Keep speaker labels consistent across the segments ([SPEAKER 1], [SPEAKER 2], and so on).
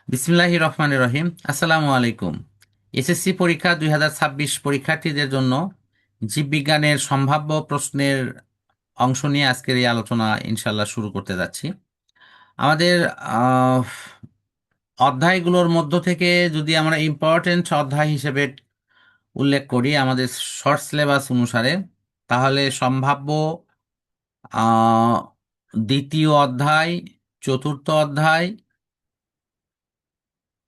[SPEAKER 1] বিসমিল্লাহির রহমানির রহিম। আসসালামু আলাইকুম। এসএসসি পরীক্ষা 2026 পরীক্ষার্থীদের জন্য জীববিজ্ঞানের সম্ভাব্য প্রশ্নের অংশ নিয়ে আজকের এই আলোচনা ইনশাল্লাহ শুরু করতে যাচ্ছি। আমাদের আহ, অধ্যায়গুলোর মধ্য থেকে যদি আমরা ইম্পর্টেন্ট অধ্যায় হিসেবে উল্লেখ করি আমাদের শর্ট সিলেবাস অনুসারে, তাহলে সম্ভাব্য আহ, দ্বিতীয় অধ্যায়, চতুর্থ অধ্যায়,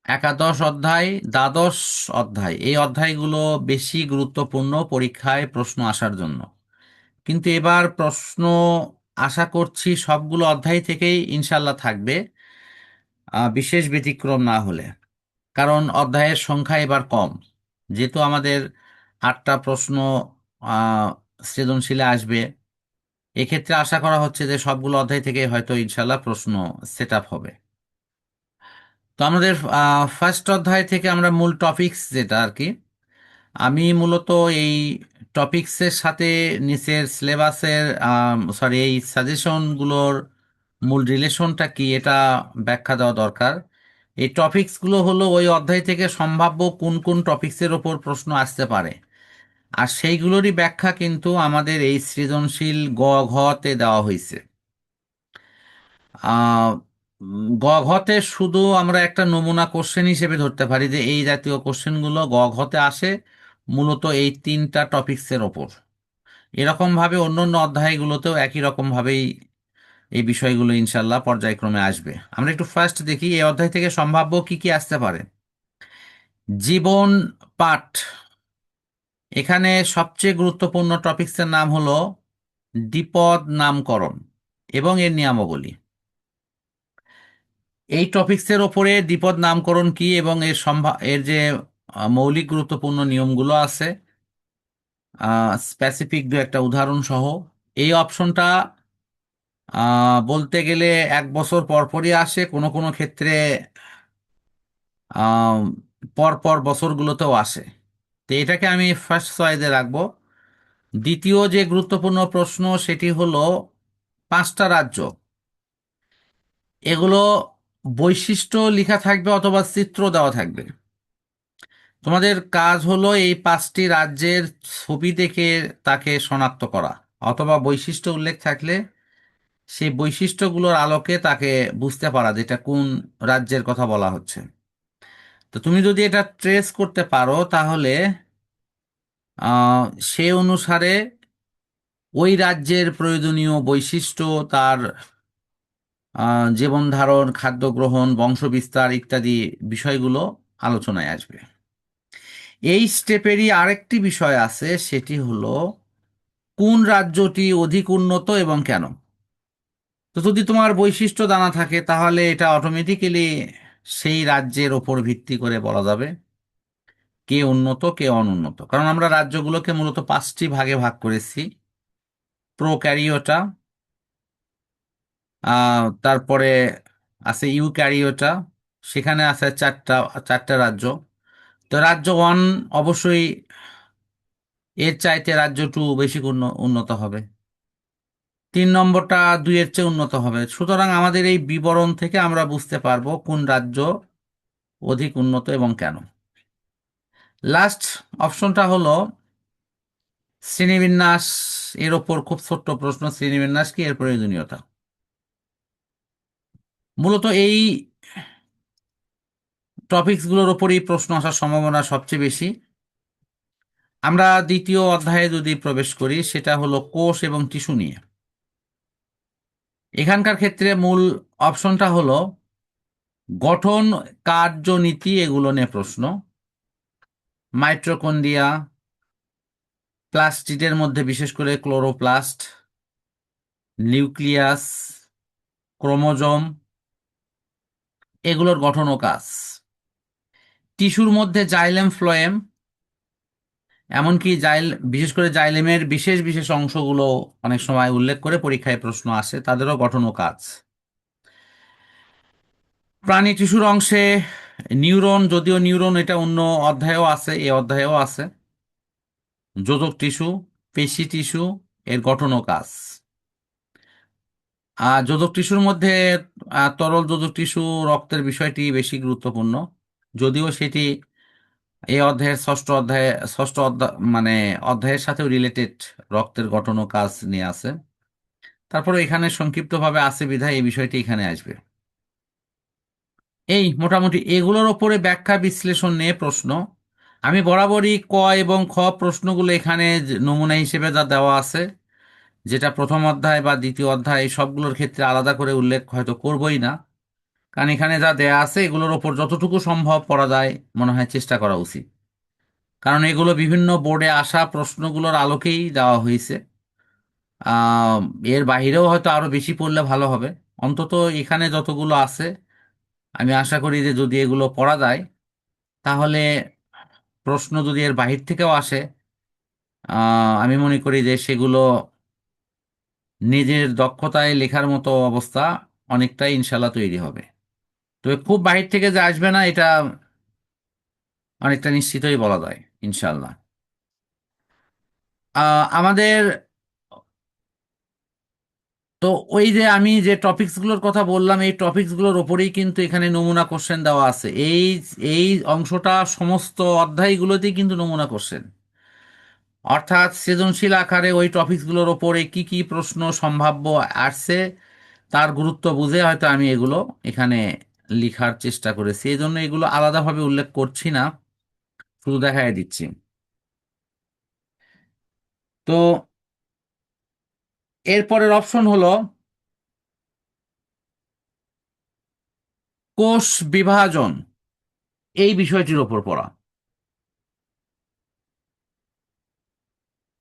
[SPEAKER 1] একাদশ অধ্যায়, দ্বাদশ অধ্যায়, এই অধ্যায়গুলো বেশি গুরুত্বপূর্ণ পরীক্ষায় প্রশ্ন আসার জন্য। কিন্তু এবার প্রশ্ন আশা করছি সবগুলো অধ্যায় থেকেই ইনশাল্লাহ থাকবে, বিশেষ ব্যতিক্রম না হলে। কারণ অধ্যায়ের সংখ্যা এবার কম, যেহেতু আমাদের 8টা প্রশ্ন আহ, সৃজনশীলে আসবে। এক্ষেত্রে আশা করা হচ্ছে যে সবগুলো অধ্যায় থেকে হয়তো ইনশাল্লাহ প্রশ্ন সেট আপ হবে। তো আমাদের ফার্স্ট অধ্যায় থেকে আমরা মূল টপিকস যেটা আর কি, আমি মূলত এই টপিকসের সাথে নিচের সিলেবাসের সরি এই সাজেশনগুলোর মূল রিলেশনটা কি এটা ব্যাখ্যা দেওয়া দরকার। এই টপিকসগুলো হলো ওই অধ্যায় থেকে সম্ভাব্য কোন কোন টপিকসের ওপর প্রশ্ন আসতে পারে, আর সেইগুলোরই ব্যাখ্যা কিন্তু আমাদের এই সৃজনশীল গ ঘতে দেওয়া হয়েছে। আহ, ঘতে শুধু আমরা একটা নমুনা কোশ্চেন হিসেবে ধরতে পারি যে এই জাতীয় কোশ্চেনগুলো ঘতে আসে মূলত এই 3টা টপিকসের ওপর। এরকম ভাবে অন্যান্য অধ্যায়গুলোতেও একই রকম ভাবেই এই বিষয়গুলো ইনশাল্লাহ পর্যায়ক্রমে আসবে। আমরা একটু ফার্স্ট দেখি এই অধ্যায় থেকে সম্ভাব্য কি কি আসতে পারে। জীবন পাঠ, এখানে সবচেয়ে গুরুত্বপূর্ণ টপিকসের নাম হলো দ্বিপদ নামকরণ এবং এর নিয়মাবলী। এই টপিকসের ওপরে দ্বিপদ নামকরণ কি এবং এর যে মৌলিক গুরুত্বপূর্ণ নিয়মগুলো আছে, স্পেসিফিক দু একটা উদাহরণ সহ, এই অপশনটা বলতে গেলে 1 বছর পর পরই আসে, কোনো কোনো ক্ষেত্রে আহ, পর পর বছরগুলোতেও আসে। তো এটাকে আমি ফার্স্ট চয়েসে রাখবো। দ্বিতীয় যে গুরুত্বপূর্ণ প্রশ্ন সেটি হলো 5টা রাজ্য, এগুলো বৈশিষ্ট্য লেখা থাকবে অথবা চিত্র দেওয়া থাকবে। তোমাদের কাজ হলো এই 5টি রাজ্যের ছবি দেখে তাকে শনাক্ত করা, অথবা বৈশিষ্ট্য উল্লেখ থাকলে সেই বৈশিষ্ট্যগুলোর আলোকে তাকে বুঝতে পারা যেটা কোন রাজ্যের কথা বলা হচ্ছে। তো তুমি যদি এটা ট্রেস করতে পারো তাহলে আহ, সে অনুসারে ওই রাজ্যের প্রয়োজনীয় বৈশিষ্ট্য, তার জীবন ধারণ, খাদ্য গ্রহণ, বংশবিস্তার ইত্যাদি বিষয়গুলো আলোচনায় আসবে। এই স্টেপেরই আরেকটি বিষয় আছে, সেটি হলো কোন রাজ্যটি অধিক উন্নত এবং কেন। তো যদি তোমার বৈশিষ্ট্য জানা থাকে তাহলে এটা অটোমেটিক্যালি সেই রাজ্যের ওপর ভিত্তি করে বলা যাবে কে উন্নত কে অনুন্নত। কারণ আমরা রাজ্যগুলোকে মূলত 5টি ভাগে ভাগ করেছি। প্রোক্যারিওটা, তারপরে আছে ইউক্যারিওটা, সেখানে আছে চারটা চারটা রাজ্য। তো রাজ্য 1 অবশ্যই এর চাইতে রাজ্য 2 বেশি উন্নত হবে, 3 নম্বরটা 2-এর চেয়ে উন্নত হবে। সুতরাং আমাদের এই বিবরণ থেকে আমরা বুঝতে পারবো কোন রাজ্য অধিক উন্নত এবং কেন। লাস্ট অপশনটা হলো শ্রেণীবিন্যাস, এর ওপর খুব ছোট্ট প্রশ্ন, শ্রেণীবিন্যাস কি, এর প্রয়োজনীয়তা। মূলত এই টপিকসগুলোর ওপরই প্রশ্ন আসার সম্ভাবনা সবচেয়ে বেশি। আমরা দ্বিতীয় অধ্যায়ে যদি প্রবেশ করি সেটা হলো কোষ এবং টিস্যু নিয়ে। এখানকার ক্ষেত্রে মূল অপশনটা হলো গঠন, কার্যনীতি, এগুলো নিয়ে প্রশ্ন। মাইটোকন্ড্রিয়া, প্লাস্টিডের মধ্যে বিশেষ করে ক্লোরোপ্লাস্ট, নিউক্লিয়াস, ক্রোমোজোম, এগুলোর গঠন ও কাজ। টিস্যুর মধ্যে জাইলেম, ফ্লোয়েম, এমনকি বিশেষ করে জাইলেমের বিশেষ বিশেষ অংশগুলো অনেক সময় উল্লেখ করে পরীক্ষায় প্রশ্ন আসে, তাদেরও গঠন ও কাজ। প্রাণী টিস্যুর অংশে নিউরন, যদিও নিউরন এটা অন্য অধ্যায়েও আছে, এ অধ্যায়েও আছে। যোজক টিস্যু, পেশি টিস্যু, এর গঠন ও কাজ। আর যোজক টিস্যুর মধ্যে তরল যোজক টিস্যু রক্তের বিষয়টি বেশি গুরুত্বপূর্ণ, যদিও সেটি এই অধ্যায়ের ষষ্ঠ অধ্যায় মানে অধ্যায়ের সাথেও রিলেটেড, রক্তের গঠন ও কাজ নিয়ে আছে। তারপরে এখানে সংক্ষিপ্তভাবে আছে বিধায় এই বিষয়টি এখানে আসবে। এই মোটামুটি এগুলোর ওপরে ব্যাখ্যা বিশ্লেষণ নিয়ে প্রশ্ন। আমি বরাবরই ক এবং খ প্রশ্নগুলো এখানে নমুনা হিসেবে যা দেওয়া আছে, যেটা প্রথম অধ্যায় বা দ্বিতীয় অধ্যায় এই সবগুলোর ক্ষেত্রে আলাদা করে উল্লেখ হয়তো করবই না, কারণ এখানে যা দেয়া আছে এগুলোর ওপর যতটুকু সম্ভব পড়া যায় মনে হয় চেষ্টা করা উচিত, কারণ এগুলো বিভিন্ন বোর্ডে আসা প্রশ্নগুলোর আলোকেই দেওয়া হয়েছে। আহ, এর বাইরেও হয়তো আরো বেশি পড়লে ভালো হবে। অন্তত এখানে যতগুলো আছে আমি আশা করি যে যদি এগুলো পড়া যায়, তাহলে প্রশ্ন যদি এর বাহির থেকেও আসে, আমি মনে করি যে সেগুলো নিজের দক্ষতায় লেখার মতো অবস্থা অনেকটাই ইনশাল্লাহ তৈরি হবে। তবে খুব বাহির থেকে যে আসবে না এটা অনেকটা নিশ্চিতই বলা যায় ইনশাল্লাহ। আমাদের তো ওই যে আমি যে টপিকসগুলোর কথা বললাম এই টপিকসগুলোর ওপরেই কিন্তু এখানে নমুনা কোশ্চেন দেওয়া আছে। এই এই অংশটা সমস্ত অধ্যায়গুলোতেই কিন্তু নমুনা কোশ্চেন, অর্থাৎ সৃজনশীল আকারে ওই টপিকসগুলোর ওপরে কি কি প্রশ্ন সম্ভাব্য আসছে তার গুরুত্ব বুঝে হয়তো আমি এগুলো এখানে লিখার চেষ্টা করেছি, এই জন্য এগুলো আলাদাভাবে উল্লেখ করছি না, শুধু দেখাই দিচ্ছি। তো এরপরের অপশন হলো কোষ বিভাজন, এই বিষয়টির ওপর পড়া।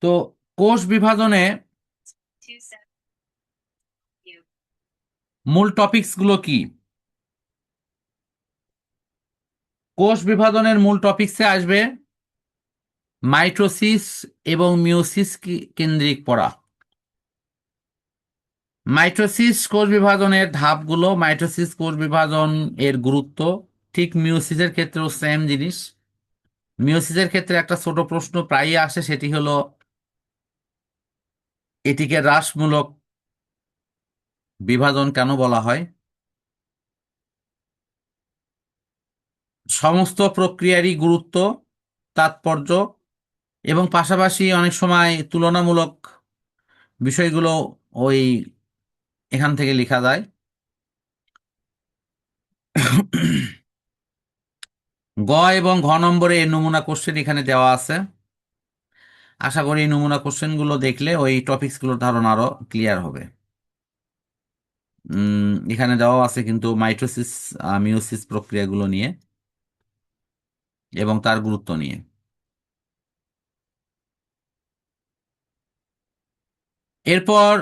[SPEAKER 1] তো কোষ বিভাজনে মূল টপিকস গুলো কি? কোষ বিভাজনের মূল টপিকসে আসবে মাইটোসিস এবং মিওসিস কেন্দ্রিক পড়া। মাইটোসিস কোষ বিভাজনের ধাপগুলো, মাইটোসিস কোষ বিভাজন এর গুরুত্ব, ঠিক মিওসিসের ক্ষেত্রেও সেম জিনিস। মিওসিসের ক্ষেত্রে একটা ছোট প্রশ্ন প্রায়ই আসে, সেটি হলো এটিকে হ্রাসমূলক বিভাজন কেন বলা হয়। সমস্ত প্রক্রিয়ারই গুরুত্ব, তাৎপর্য এবং পাশাপাশি অনেক সময় তুলনামূলক বিষয়গুলো ওই এখান থেকে লেখা যায়। গ এবং ঘ নম্বরে এই নমুনা কোশ্চেন এখানে দেওয়া আছে। আশা করি এই নমুনা কোশ্চেনগুলো দেখলে ওই টপিকসগুলোর ধারণা আরো ক্লিয়ার হবে। এখানে দেওয়া আছে কিন্তু মাইটোসিস মিওসিস প্রক্রিয়াগুলো নিয়ে এবং তার গুরুত্ব নিয়ে। এরপর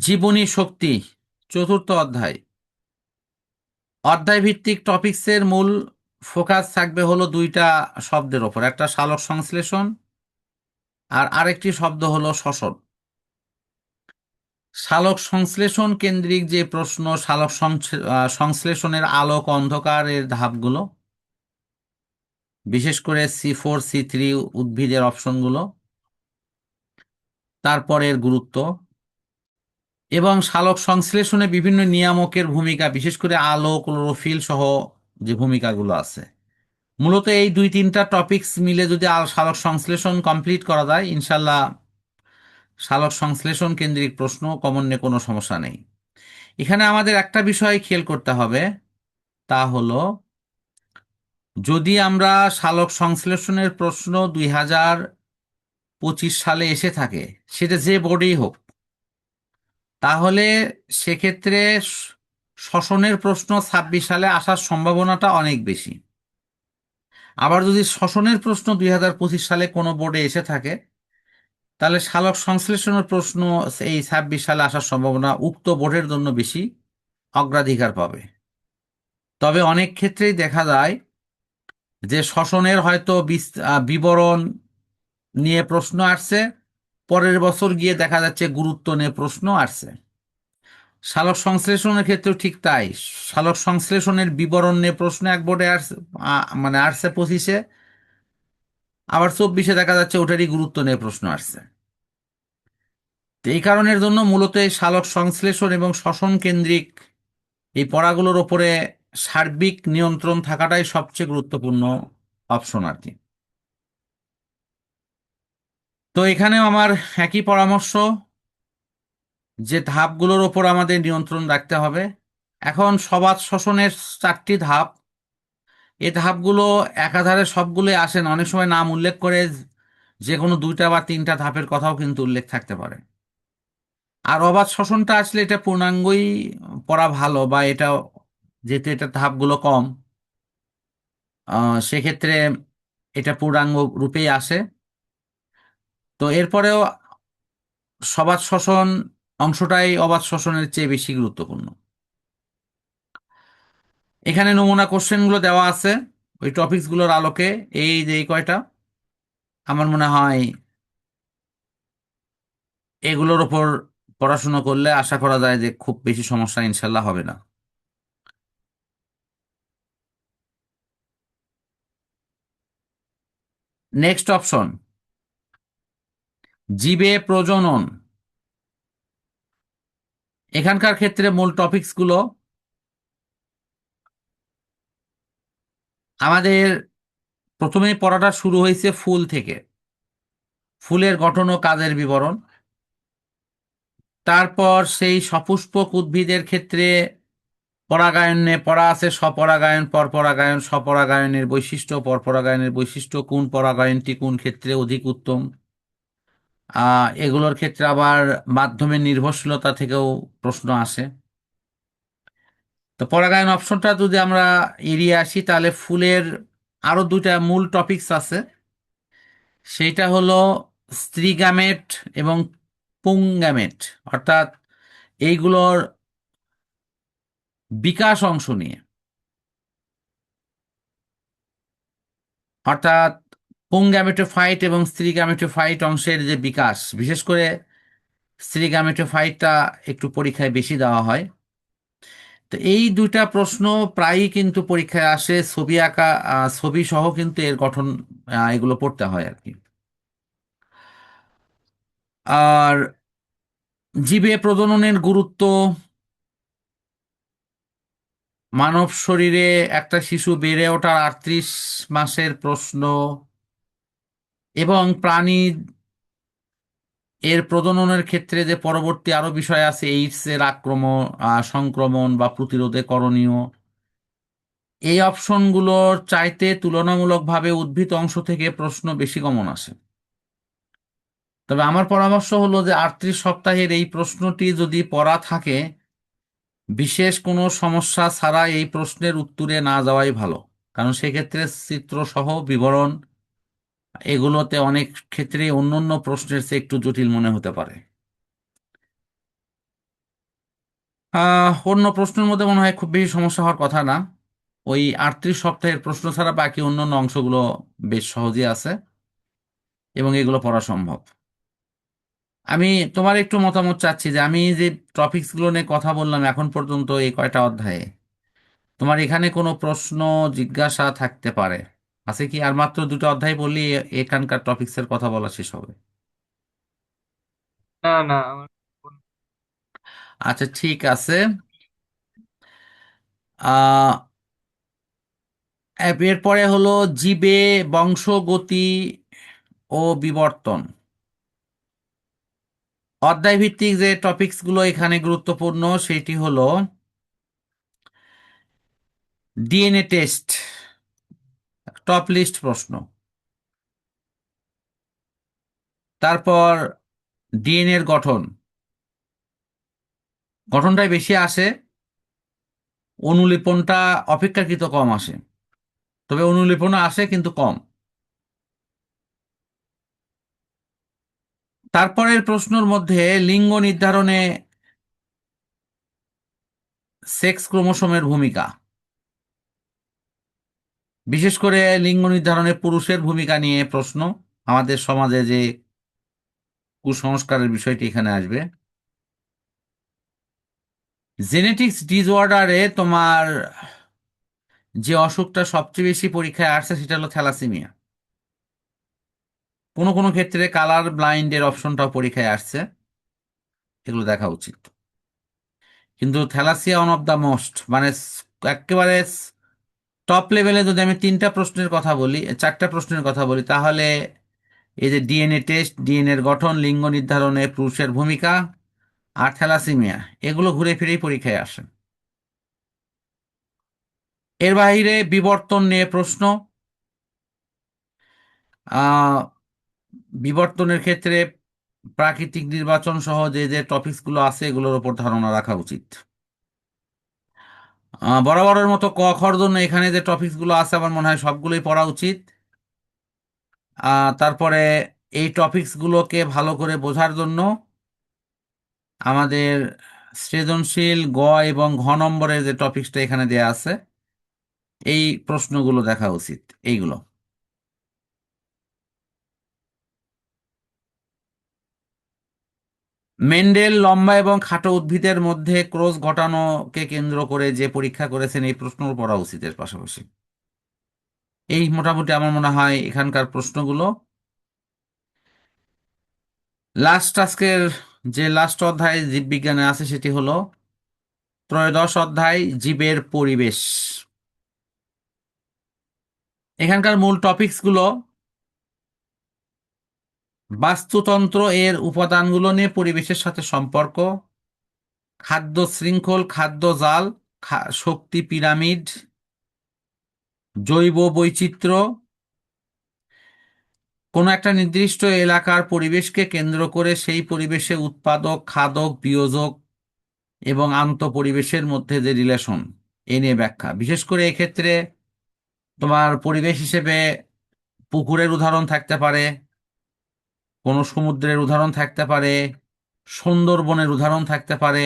[SPEAKER 1] জীবনী শক্তি, চতুর্থ অধ্যায়। অধ্যায় ভিত্তিক টপিকসের মূল ফোকাস থাকবে হলো দুইটা শব্দের ওপর, একটা সালোক সংশ্লেষণ আর আরেকটি শব্দ হলো শ্বসন। সালোক সংশ্লেষণ কেন্দ্রিক যে প্রশ্ন, সালোক সংশ্লেষণের আলোক অন্ধকারের ধাপগুলো, বিশেষ করে C4 C3 উদ্ভিদের অপশনগুলো, তারপরের গুরুত্ব এবং সালোক সংশ্লেষণে বিভিন্ন নিয়ামকের ভূমিকা, বিশেষ করে আলো, ক্লোরোফিল সহ যে ভূমিকাগুলো আছে। মূলত এই দুই তিনটা টপিকস মিলে যদি সালোক সংশ্লেষণ কমপ্লিট করা যায়, ইনশাল্লাহ সালোক সংশ্লেষণ কেন্দ্রিক প্রশ্ন কমন নিয়ে কোনো সমস্যা নেই। এখানে আমাদের একটা বিষয় খেয়াল করতে হবে, তা হলো যদি আমরা সালোক সংশ্লেষণের প্রশ্ন 2025 সালে এসে থাকে, সেটা যে বোর্ডেই হোক, তাহলে সেক্ষেত্রে শ্বসনের প্রশ্ন 26 সালে আসার সম্ভাবনাটা অনেক বেশি। আবার যদি শ্বসনের প্রশ্ন 2025 সালে কোনো বোর্ডে এসে থাকে, তাহলে সালোক সংশ্লেষণের প্রশ্ন এই 26 সালে আসার সম্ভাবনা উক্ত বোর্ডের জন্য বেশি অগ্রাধিকার পাবে। তবে অনেক ক্ষেত্রেই দেখা যায় যে শ্বসনের হয়তো বিবরণ নিয়ে প্রশ্ন আসছে, পরের বছর গিয়ে দেখা যাচ্ছে গুরুত্ব নিয়ে প্রশ্ন আসছে। সালোক সংশ্লেষণের ক্ষেত্রেও ঠিক তাই, সালোক সংশ্লেষণের বিবরণ নিয়ে প্রশ্ন এক বোর্ডে আসছে, মানে আসছে 25-এ, আবার 24-এ দেখা যাচ্ছে ওটারই গুরুত্ব নিয়ে প্রশ্ন আসছে। তো এই কারণের জন্য মূলত এই সালোক সংশ্লেষণ এবং শ্বসন কেন্দ্রিক এই পড়াগুলোর ওপরে সার্বিক নিয়ন্ত্রণ থাকাটাই সবচেয়ে গুরুত্বপূর্ণ অপশন আর কি। তো এখানেও আমার একই পরামর্শ, যে ধাপগুলোর ওপর আমাদের নিয়ন্ত্রণ রাখতে হবে। এখন সবাত শ্বসনের 4টি ধাপ, এই ধাপগুলো একাধারে সবগুলোই আসে না, অনেক সময় নাম উল্লেখ করে যে কোনো 2টা বা 3টা ধাপের কথাও কিন্তু উল্লেখ থাকতে পারে। আর অবাত শ্বসনটা আসলে এটা পূর্ণাঙ্গই পড়া ভালো, বা এটা যেহেতু এটা ধাপগুলো কম, সেক্ষেত্রে এটা পূর্ণাঙ্গ রূপেই আসে। তো এরপরেও সবাত শ্বসন অংশটাই অবাত শ্বসনের চেয়ে বেশি গুরুত্বপূর্ণ। এখানে নমুনা কোশ্চেনগুলো দেওয়া আছে ওই টপিকসগুলোর আলোকে। এই যে এই কয়টা, আমার মনে হয় এগুলোর ওপর পড়াশোনা করলে আশা করা যায় যে খুব বেশি সমস্যা ইনশাল্লাহ হবে না। নেক্সট অপশন, জীবে প্রজনন। এখানকার ক্ষেত্রে মূল টপিকসগুলো আমাদের প্রথমেই পড়াটা শুরু হয়েছে ফুল থেকে, ফুলের গঠন ও কাজের বিবরণ। তারপর সেই সপুষ্পক উদ্ভিদের ক্ষেত্রে পরাগায়নে পড়া আছে স্বপরাগায়ন, পরপরাগায়ন, স্বপরাগায়নের বৈশিষ্ট্য, পরপরাগায়নের বৈশিষ্ট্য, কোন পরাগায়নটি কোন ক্ষেত্রে অধিক উত্তম। এগুলোর ক্ষেত্রে আবার মাধ্যমের নির্ভরশীলতা থেকেও প্রশ্ন আসে। তো পরাগায়ন অপশনটা যদি আমরা এড়িয়ে আসি, তাহলে ফুলের আরো 2টা মূল টপিকস আছে। সেইটা হলো স্ত্রী গ্যামেট এবং পুংগ্যামেট, অর্থাৎ এইগুলোর বিকাশ অংশ নিয়ে। অর্থাৎ পুংগ্যামেটোফাইট এবং স্ত্রী গ্যামেটোফাইট অংশের যে বিকাশ, বিশেষ করে স্ত্রী গ্যামেটোফাইটটা একটু পরীক্ষায় বেশি দেওয়া হয়। তো এই 2টা প্রশ্ন প্রায়ই কিন্তু পরীক্ষায় আসে, ছবি আঁকা, ছবি সহ কিন্তু এর গঠন, এগুলো পড়তে হয় আর কি। আর জীবে প্রজননের গুরুত্ব, মানব শরীরে একটা শিশু বেড়ে ওঠার 38 মাসের প্রশ্ন, এবং প্রাণী এর প্রজননের ক্ষেত্রে যে পরবর্তী আরো বিষয় আছে, এইডস এর আক্রমণ, সংক্রমণ বা প্রতিরোধে করণীয়, এই অপশনগুলোর চাইতে তুলনামূলকভাবে উদ্ভিদ অংশ থেকে প্রশ্ন বেশি কমন আসে। তবে আমার পরামর্শ হলো যে 38 সপ্তাহের এই প্রশ্নটি যদি পড়া থাকে, বিশেষ কোনো সমস্যা ছাড়া এই প্রশ্নের উত্তরে না যাওয়াই ভালো। কারণ সেক্ষেত্রে চিত্র সহ বিবরণ এগুলোতে অনেক ক্ষেত্রেই অন্য অন্য প্রশ্নের চেয়ে একটু জটিল মনে হতে পারে। অন্য প্রশ্নের মধ্যে মনে হয় খুব বেশি সমস্যা হওয়ার কথা না। ওই 38 সপ্তাহের প্রশ্ন ছাড়া বাকি অন্যান্য অংশগুলো বেশ সহজই আছে, এবং এগুলো পড়া সম্ভব। আমি তোমার একটু মতামত চাচ্ছি, যে আমি যে টপিকস গুলো নিয়ে কথা বললাম এখন পর্যন্ত এই কয়টা অধ্যায়ে, তোমার এখানে কোনো প্রশ্ন জিজ্ঞাসা থাকতে পারে? আছে কি? আর মাত্র 2টা অধ্যায় বললি এখানকার টপিকসের কথা বলা শেষ হবে।
[SPEAKER 2] না না আমার
[SPEAKER 1] আচ্ছা, ঠিক আছে। আহ এরপরে হলো জীবে বংশগতি ও বিবর্তন। অধ্যায় ভিত্তিক যে টপিকস গুলো এখানে গুরুত্বপূর্ণ সেটি হলো ডিএনএ টেস্ট, টপ লিস্ট প্রশ্ন। তারপর ডিএনএ এর গঠন, গঠনটাই বেশি আসে, অনুলিপনটা অপেক্ষাকৃত কম আসে। তবে অনুলিপনও আসে কিন্তু কম। তারপরের প্রশ্নের মধ্যে লিঙ্গ নির্ধারণে সেক্স ক্রোমোসোমের ভূমিকা, বিশেষ করে লিঙ্গ নির্ধারণে পুরুষের ভূমিকা নিয়ে প্রশ্ন। আমাদের সমাজে যে কুসংস্কারের বিষয়টি এখানে আসবে। জেনেটিক্স ডিসঅর্ডারে তোমার যে অসুখটা সবচেয়ে বেশি পরীক্ষায় আসছে সেটা হলো থ্যালাসেমিয়া। কোনো কোনো ক্ষেত্রে কালার ব্লাইন্ডের অপশনটাও পরীক্ষায় আসছে, এগুলো দেখা উচিত। কিন্তু থ্যালাসিয়া ওয়ান অফ দ্য মোস্ট, মানে একেবারে টপ লেভেলে যদি আমি তিনটা প্রশ্নের কথা বলি, চারটা প্রশ্নের কথা বলি, তাহলে এই যে ডিএনএ টেস্ট, ডিএনএ এর গঠন, লিঙ্গ নির্ধারণে পুরুষের ভূমিকা, আর থ্যালাসিমিয়া, এগুলো ঘুরে ফিরেই পরীক্ষায় আসে। এর বাইরে বিবর্তন নিয়ে প্রশ্ন। আহ বিবর্তনের ক্ষেত্রে প্রাকৃতিক নির্বাচন সহ যে যে টপিকসগুলো আছে এগুলোর উপর ধারণা রাখা উচিত। বরাবরের মতো ক খর জন্য এখানে যে টপিকসগুলো আছে আমার মনে হয় সবগুলোই পড়া উচিত। তারপরে এই টপিকসগুলোকে ভালো করে বোঝার জন্য আমাদের সৃজনশীল গ এবং ঘ নম্বরের যে টপিকসটা এখানে দেয়া আছে, এই প্রশ্নগুলো দেখা উচিত। এইগুলো মেন্ডেল লম্বা এবং খাটো উদ্ভিদের মধ্যে ক্রস ঘটানোকে কেন্দ্র করে যে পরীক্ষা করেছেন, এই প্রশ্নও পড়া উচিত এর পাশাপাশি। এই মোটামুটি আমার মনে হয় এখানকার প্রশ্নগুলো। আজকের যে লাস্ট অধ্যায় জীববিজ্ঞানে আছে সেটি হলো ত্রয়োদশ অধ্যায়, জীবের পরিবেশ। এখানকার মূল টপিকসগুলো বাস্তুতন্ত্র এর উপাদানগুলো নিয়ে পরিবেশের সাথে সম্পর্ক, খাদ্য শৃঙ্খল, খাদ্য জাল, শক্তি পিরামিড, জৈব বৈচিত্র্য, কোনো একটা নির্দিষ্ট এলাকার পরিবেশকে কেন্দ্র করে সেই পরিবেশে উৎপাদক, খাদক, বিয়োজক এবং আন্তঃপরিবেশের মধ্যে যে রিলেশন, এ নিয়ে ব্যাখ্যা। বিশেষ করে এক্ষেত্রে তোমার পরিবেশ হিসেবে পুকুরের উদাহরণ থাকতে পারে, কোনো সমুদ্রের উদাহরণ থাকতে পারে, সুন্দরবনের উদাহরণ থাকতে পারে।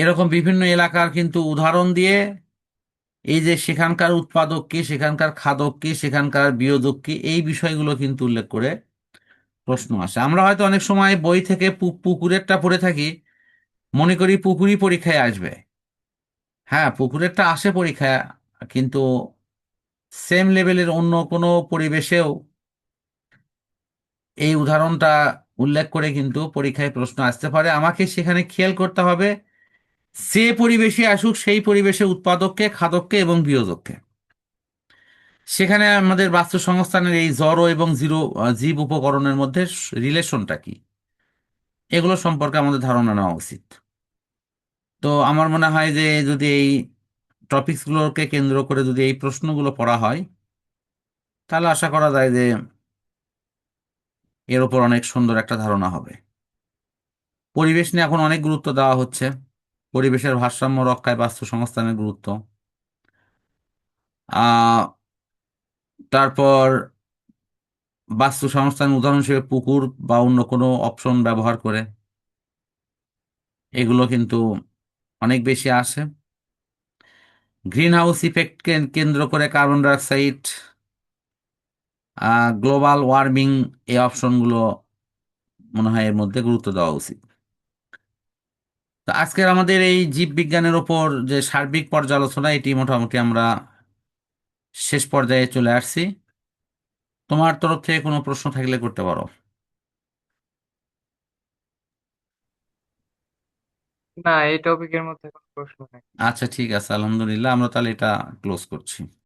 [SPEAKER 1] এরকম বিভিন্ন এলাকার কিন্তু উদাহরণ দিয়ে এই যে সেখানকার উৎপাদক কি, সেখানকার খাদক কি, সেখানকার বিয়োজক কি, এই বিষয়গুলো কিন্তু উল্লেখ করে প্রশ্ন আসে। আমরা হয়তো অনেক সময় বই থেকে পুকুরেরটা পড়ে থাকি, মনে করি পুকুরই পরীক্ষায় আসবে। হ্যাঁ, পুকুরেরটা আসে পরীক্ষায়, কিন্তু সেম লেভেলের অন্য কোনো পরিবেশেও এই উদাহরণটা উল্লেখ করে কিন্তু পরীক্ষায় প্রশ্ন আসতে পারে। আমাকে সেখানে খেয়াল করতে হবে যে পরিবেশে আসুক সেই পরিবেশে উৎপাদককে, খাদককে এবং বিয়োজককে। সেখানে আমাদের বাস্তু সংস্থানের এই জড় এবং জিরো জীব উপকরণের মধ্যে রিলেশনটা কি, এগুলো সম্পর্কে আমাদের ধারণা নেওয়া উচিত। তো আমার মনে হয় যে যদি এই টপিকসগুলোকে কেন্দ্র করে যদি এই প্রশ্নগুলো পড়া হয়, তাহলে আশা করা যায় যে এর উপর অনেক সুন্দর একটা ধারণা হবে। পরিবেশ নিয়ে এখন অনেক গুরুত্ব দেওয়া হচ্ছে, পরিবেশের ভারসাম্য রক্ষায় বাস্তু সংস্থানের গুরুত্ব। আহ তারপর বাস্তু সংস্থান উদাহরণ হিসেবে পুকুর বা অন্য কোনো অপশন ব্যবহার করে, এগুলো কিন্তু অনেক বেশি আসে। গ্রিন হাউস ইফেক্টকে কেন্দ্র করে carbon die oxide, global warming, এই অপশনগুলো মনে হয় এর মধ্যে গুরুত্ব দেওয়া উচিত। তো আজকের আমাদের এই জীববিজ্ঞানের ওপর যে সার্বিক পর্যালোচনা, এটি মোটামুটি আমরা শেষ পর্যায়ে চলে আসছি। তোমার তরফ থেকে কোনো প্রশ্ন থাকলে করতে পারো।
[SPEAKER 2] না, এই টপিকের মধ্যে কোনো প্রশ্ন নেই।
[SPEAKER 1] আচ্ছা, ঠিক আছে, আলহামদুলিল্লাহ, আমরা তাহলে এটা ক্লোজ করছি।